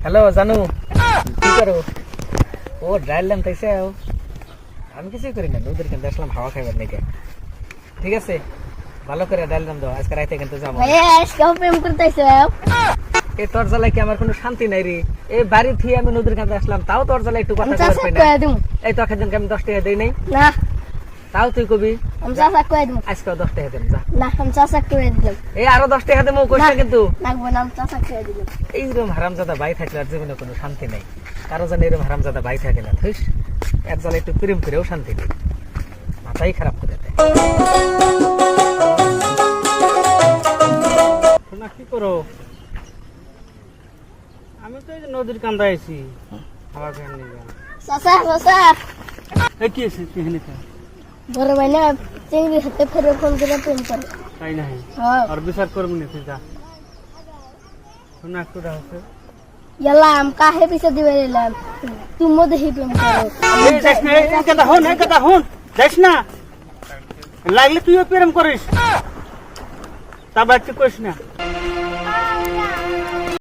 Hello জানু, কি করো? ও ড্রাইলাম তাইছে। আমি কিছুই করি না, নদীর কিন্তু আসলাম হাওয়া খাইবার নাকি। ঠিক আছে, ভালো করে ডাইলাম দাও, আজকে রাইতে কিন্তু যাবো। প্রেম করতেছ? এই তোর জ্বালায় কি আমার কোনো শান্তি নাই রে। এই বাড়ি থেকে আমি নদীর কাছে আসলাম, তাও তোর জ্বালায় একটু কথা কইবার পাই না। এই তো একদিনকে আমি 10 টাকা দেই নাই না, তাও তুই কবি আমি চাচা কয়ে দেব। আজকে 10 টাকা দেন যা। না, আমি চাচা কয়ে দিলাম। এই আরো 10 টাকা দেবো কইছ কিন্তু। লাগবে না, আমি চাচা কয়ে দিলাম। এইরকম হারামজাদা ভাই থাকলে আর জীবনে কোনো শান্তি নাই। কারো জানি এরকম হারামজাদা ভাই থাকে না। থুস, এর জ্বালায় একটু প্রেম করেও শান্তি নেই, মাথাই খারাপ করে দেয়। না কি করো? আমি তো এই যে নদীর কান্দায় আছি, হাওয়া খেয়ে নিয়ে যাও। চাচা চাচা, এই কি আছে কি হলে বড় ভাই না চিংড়ির হাতে ফেরে ফোন করে প্রেম করে। তাই না? হ্যাঁ, আর বিচার করবি না তুই যা। শোনা একটু রাখছে গেলাম কাহে পিছে দিবে এলাম, তুমি দেখি প্রেম করো। এই যাস না, এই কথা হন, এই কথা হন, যাস না। লাগলে তুইও প্রেম করিস, তা বাড়তে করিস না।